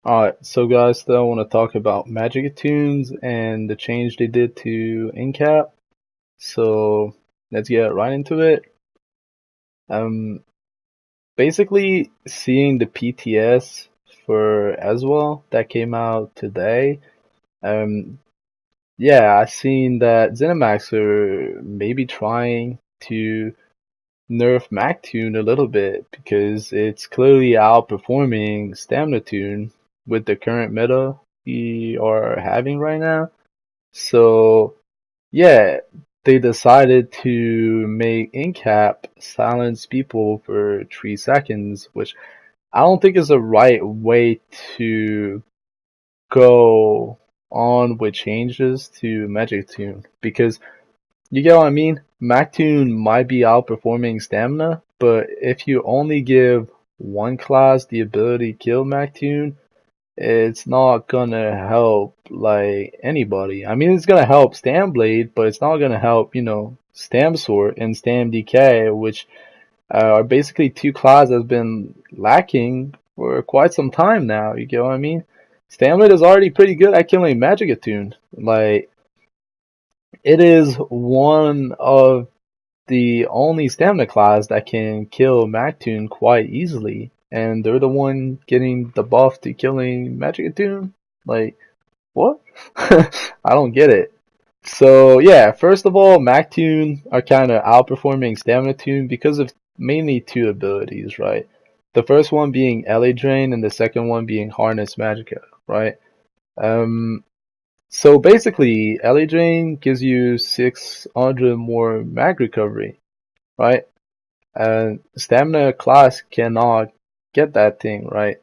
Alright, so guys, today I want to talk about Magicka tunes and the change they did to Incap. So let's get right into it. Um, Basically seeing the PTS for Ezreal that came out today. Um, yeah, I seen that ZeniMax are maybe trying to nerf Mactune a little bit because it's clearly outperforming Stamina Tune with the current meta we are having right now. So yeah, they decided to make Incap silence people for 3 seconds, which I don't think is the right way to go on with changes to Magic Tune because you get what I mean? Mactune might be outperforming Stamina, but if you only give one class the ability to kill Mactune, it's not gonna help like anybody. I mean, it's gonna help Stamblade, but it's not gonna help, Stam Sword and Stam DK, which are basically two classes that's been lacking for quite some time now. You get what I mean? Stamblade is already pretty good at killing Magicka Tune. Like, it is one of the only stamina class that can kill Mactune quite easily, and they're the one getting the buff to killing Magicka. Like, what? I don't get it. So yeah, first of all, Mactune are kind of outperforming Stamina Tune because of mainly two abilities, right? The first one being LA Drain and the second one being Harness Magicka, right? Um, so basically, LA Drain gives you 600 more mag recovery, right? And stamina class cannot get that thing, right?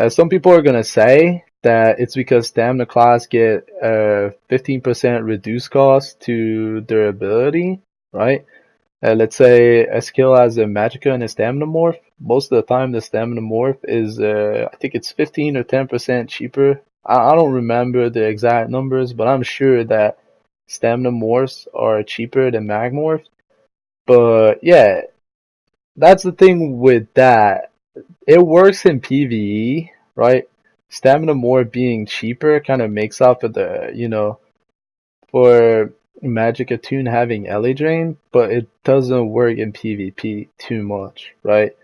Some people are gonna say that it's because stamina class get 15% reduced cost to their ability, right? Let's say a skill has a Magicka and a stamina morph. Most of the time, the stamina morph is I think it's 15 or 10% cheaper. I don't remember the exact numbers, but I'm sure that stamina morphs are cheaper than mag morphs. But yeah, that's the thing with that. It works in PvE, right? Stamina more being cheaper kind of makes up for for Magic Attune having Ellie Drain, but it doesn't work in PvP too much, right?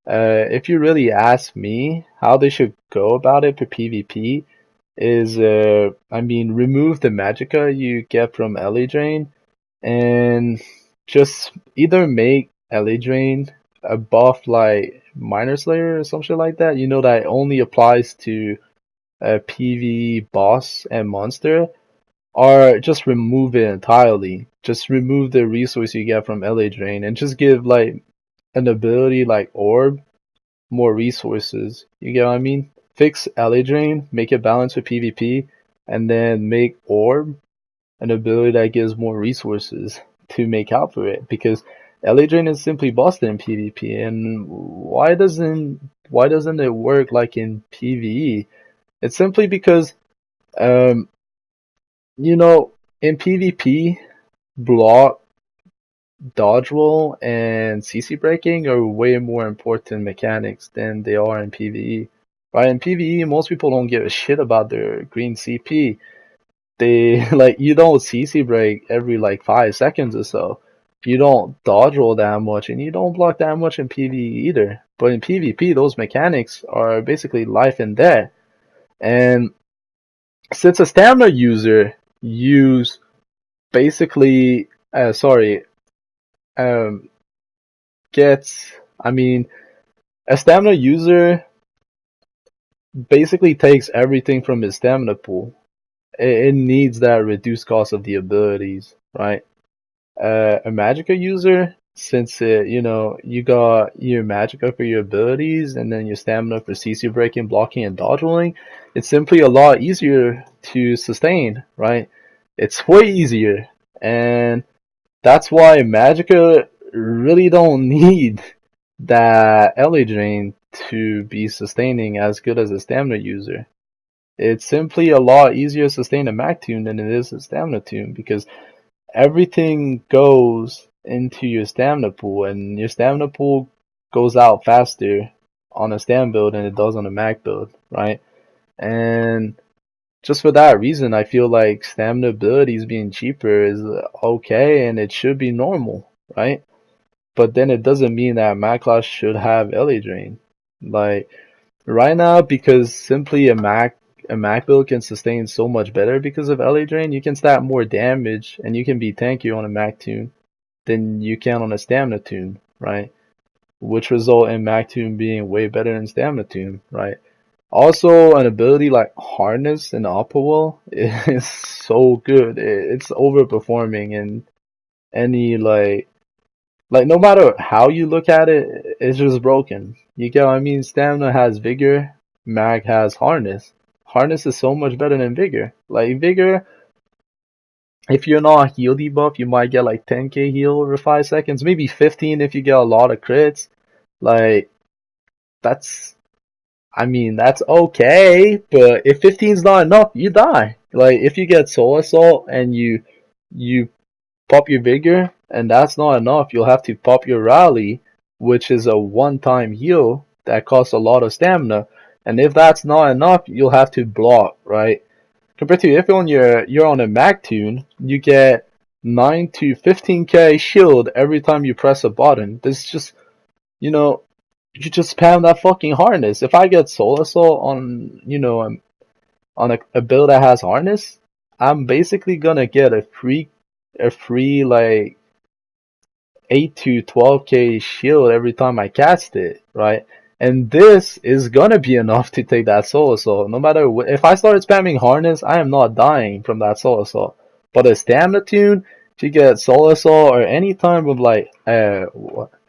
If you really ask me how they should go about it for PvP is, I mean, remove the Magicka you get from Ellie Drain and just either make LA Drain a buff like Minor Slayer or some shit like that. You know that only applies to a PV boss and monster, or just remove it entirely. Just remove the resource you get from LA Drain and just give like an ability like Orb more resources. You get what I mean? Fix LA Drain, make it balanced with PvP, and then make Orb an ability that gives more resources to make out for it, because Elysian is simply busted in PvP, and why doesn't it work like in PvE? It's simply because um you know in PvP, block, dodge roll, and CC breaking are way more important mechanics than they are in PvE. Right? In PvE, most people don't give a shit about their green CP. They like, you don't CC break every like 5 seconds or so. You don't dodge roll that much, and you don't block that much in PvE either. But in PvP, those mechanics are basically life and death. And since a stamina user use basically, sorry, um, gets, I mean, a stamina user basically takes everything from his stamina pool. It needs that reduced cost of the abilities, right? A Magicka user, since you got your Magicka for your abilities and then your stamina for CC breaking, blocking, and dodge rolling, it's simply a lot easier to sustain, right? It's way easier, and that's why Magicka really don't need that LA drain to be sustaining as good as a stamina user. It's simply a lot easier to sustain a Mag tune than it is a stamina tune, because everything goes into your stamina pool, and your stamina pool goes out faster on a stam build than it does on a mag build, right? And just for that reason, I feel like stamina abilities being cheaper is okay and it should be normal, right? But then it doesn't mean that Mag class should have LA Drain. Like right now, because simply a Mag build can sustain so much better because of LA Drain, you can stat more damage and you can be tankier on a Mag tune than you can on a stamina tune, right? Which result in Mag tune being way better than stamina tune, right? Also, an ability like Harness in Opawell is so good. It's overperforming in any like no matter how you look at it, it's just broken. You get what I mean? Stamina has Vigor, Mag has Harness. Harness is so much better than Vigor. Like Vigor, if you're not heal debuff, you might get like 10k heal over 5 seconds, maybe 15 if you get a lot of crits. Like that's I mean, that's okay, but if 15's not enough, you die. Like, if you get Soul Assault and you pop your Vigor, and that's not enough, you'll have to pop your Rally, which is a one-time heal that costs a lot of stamina. And if that's not enough, you'll have to block, right? Compared to if you're on a Mag tune, you get 9 to 15k shield every time you press a button. This just, you know, you just spam that fucking harness. If I get Soul Assault on, on a build that has harness, I'm basically gonna get a free like 8 to 12k shield every time I cast it, right? And this is gonna be enough to take that Soul Assault. No matter if I started spamming harness, I am not dying from that Soul Assault. But a stamina tune, if you get Soul Assault or any type of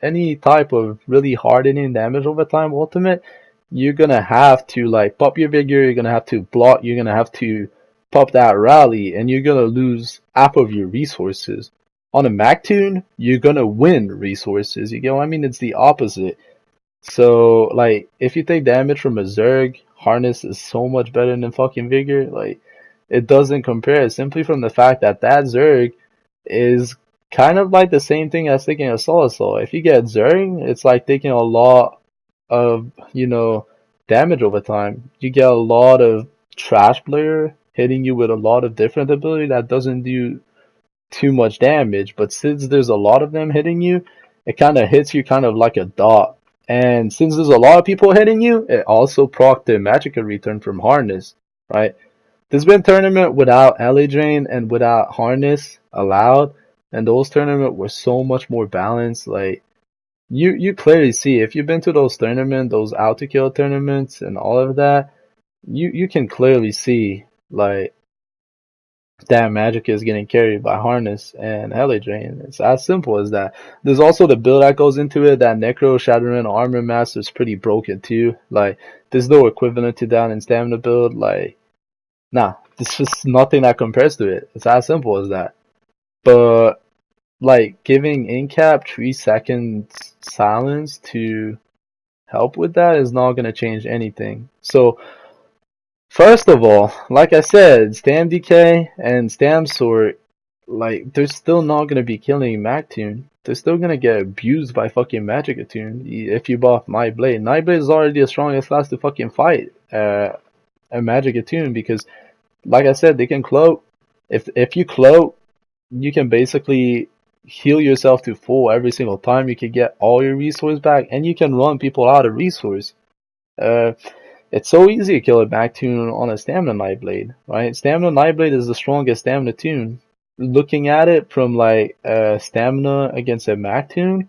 any type of really hardening damage over time ultimate, you're gonna have to like pop your Vigor, you're gonna have to block, you're gonna have to pop that Rally, and you're gonna lose half of your resources. On a Mag tune, you're gonna win resources. You get what I mean? It's the opposite. So, like, if you take damage from a Zerg, Harness is so much better than fucking Vigor. Like, it doesn't compare simply from the fact that that Zerg is kind of like the same thing as taking a Soul Assault. If you get Zerg, it's like taking a lot of, damage over time. You get a lot of Trash Player hitting you with a lot of different ability that doesn't do too much damage, but since there's a lot of them hitting you, it kind of hits you kind of like a dot. And since there's a lot of people hitting you, it also proc the Magicka return from Harness, right? There's been tournament without LA Drain and without Harness allowed, and those tournament were so much more balanced. Like you clearly see if you've been to those tournaments, those out to kill tournaments and all of that, you can clearly see like that Magicka is getting carried by Harness and LA Drain. It's as simple as that. There's also the build that goes into it. That Necro Shattering Armor Master is pretty broken too. Like, there's no equivalent to that in Stamina build. Like, nah, there's just nothing that compares to it. It's as simple as that. But, like, giving Incap 3 seconds silence to help with that is not going to change anything. So, first of all, like I said, Stam DK and Stam Sword, like, they're still not gonna be killing Magtune. They're still gonna get abused by fucking Magicka Tune if you buff Nightblade. Nightblade is already the strongest class to fucking fight a Magicka Tune because, like I said, they can cloak. If you cloak, you can basically heal yourself to full every single time. You can get all your resource back, and you can run people out of resource. Uh, it's so easy to kill a Mag tune on a Stamina Nightblade, right? Stamina Nightblade is the strongest Stamina tune. Looking at it from like Stamina against a Mag tune,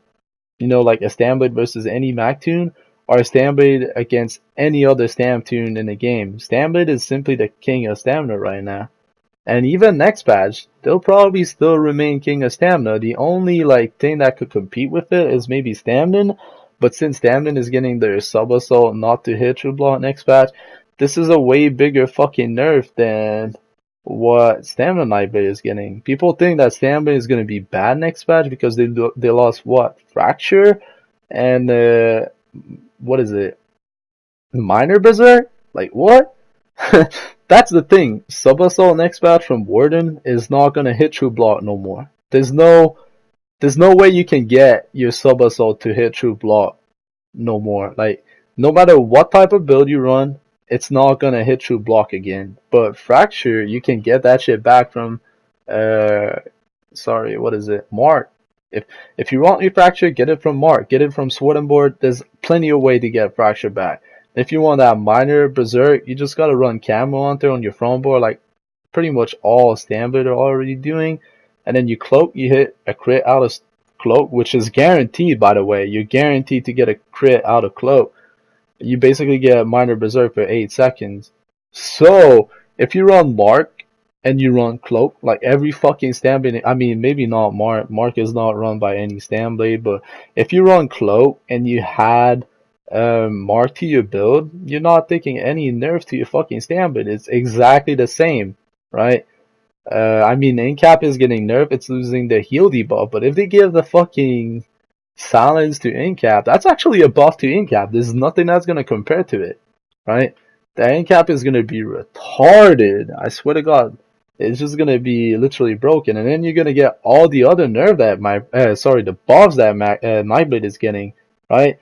like a Stamblade versus any Mag tune, or a Stamblade against any other Stam tune in the game. Stamblade is simply the king of Stamina right now. And even next patch, they'll probably still remain king of Stamina. The only like thing that could compete with it is maybe Stamina, but since Stamina is getting their sub assault not to hit true block next patch, this is a way bigger fucking nerf than what Stamina Nightblade is getting. People think that Stamina is gonna be bad next patch because they lost what? Fracture and what is it? Minor Berserk? Like what? That's the thing. Sub assault next patch from Warden is not gonna hit true block no more. There's no way you can get your sub assault to hit true block no more. Like, no matter what type of build you run, it's not gonna hit true block again. But fracture, you can get that shit back from sorry, what is it? Mark. If you want your fracture, get it from Mark. Get it from Sword and Board. There's plenty of way to get fracture back. If you want that minor berserk, you just gotta run camo on there on your front board, like pretty much all standard are already doing. And then you cloak, you hit a crit out of cloak, which is guaranteed, by the way. You're guaranteed to get a crit out of cloak. You basically get minor berserk for 8 seconds. So if you run Mark and you run cloak, like every fucking stand blade, I mean maybe not Mark. Mark is not run by any stand blade, but if you run cloak and you had Mark to your build, you're not taking any nerf to your fucking stand blade. It's exactly the same, right? I mean, Incap is getting nerfed, it's losing the heal debuff, but if they give the fucking silence to Incap, that's actually a buff to Incap. There's nothing that's gonna compare to it, right? The Incap is gonna be retarded. I swear to God, it's just gonna be literally broken, and then you're gonna get all the other nerf that the buffs that Nightblade is getting, right?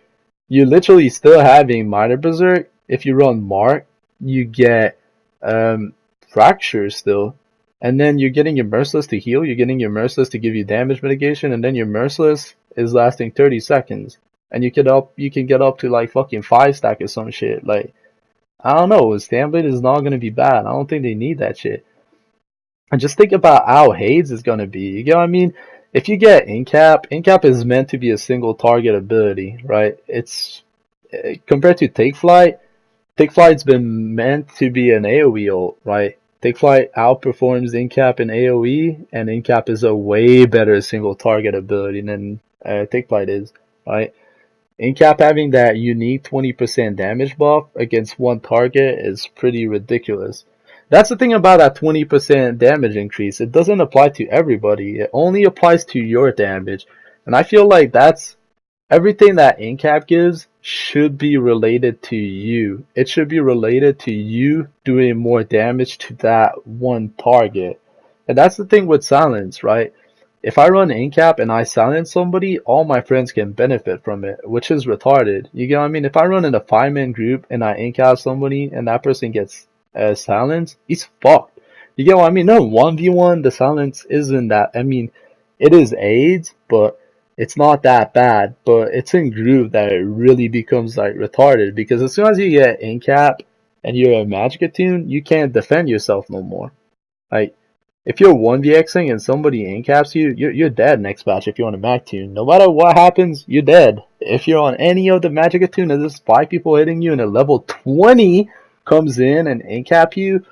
You're literally still having minor berserk. If you run Mark, you get fracture still. And then you're getting your merciless to heal, you're getting your merciless to give you damage mitigation, and then your merciless is lasting 30 seconds. And you can get up to like fucking 5 stack or some shit. Like, I don't know, Stanblade is not gonna be bad. I don't think they need that shit. And just think about how Hades is gonna be. You get what I mean? If you get Incap is meant to be a single target ability, right? It's compared to Take Flight's been meant to be an AoE ult, right? Take Flight outperforms Incap in AoE, and Incap is a way better single target ability than Take Flight is, right? Incap having that unique 20% damage buff against one target is pretty ridiculous. That's the thing about that 20% damage increase. It doesn't apply to everybody. It only applies to your damage. And I feel like that's everything that Incap gives should be related to you. It should be related to you doing more damage to that one target. And that's the thing with silence, right? If I run Incap and I silence somebody, all my friends can benefit from it, which is retarded. You get what I mean? If I run in a 5-man group and I Incap somebody and that person gets silenced, he's fucked. You get what I mean? No, 1v1, the silence isn't that. I mean, it is AIDS, but it's not that bad, but it's in group that it really becomes like retarded, because as soon as you get Incap and you're a Magicka tune, you can't defend yourself no more. Like, if you're 1vxing and somebody Incaps you, you're dead next batch if you're on a Mag tune. No matter what happens, you're dead. If you're on any of the Magicka tune and there's 5 people hitting you and a level 20 comes in and Incap you,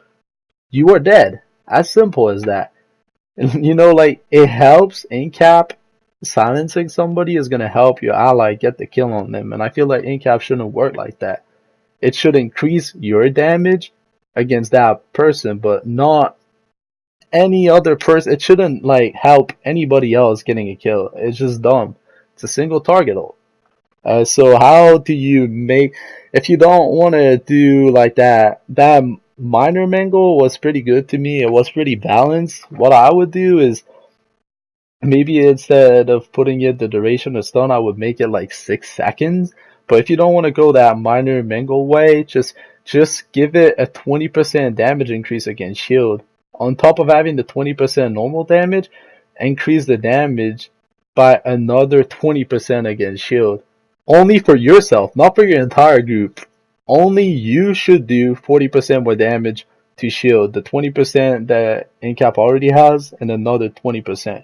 you are dead. As simple as that. You know, like, it helps Incap. Silencing somebody is going to help your ally get the kill on them, and I feel like Incap shouldn't work like that. It should increase your damage against that person, but not any other person. It shouldn't like help anybody else getting a kill. It's just dumb. It's a single target ult. So how do you make, if you don't want to do like that minor mangle was pretty good to me. It was pretty balanced. What I would do is, maybe instead of putting it the duration of stun, I would make it like 6 seconds. But if you don't want to go that minor mangle way, just give it a 20% damage increase against shield. On top of having the 20% normal damage, increase the damage by another 20% against shield. Only for yourself, not for your entire group. Only you should do 40% more damage to shield. The 20% that Incap already has, and another 20%.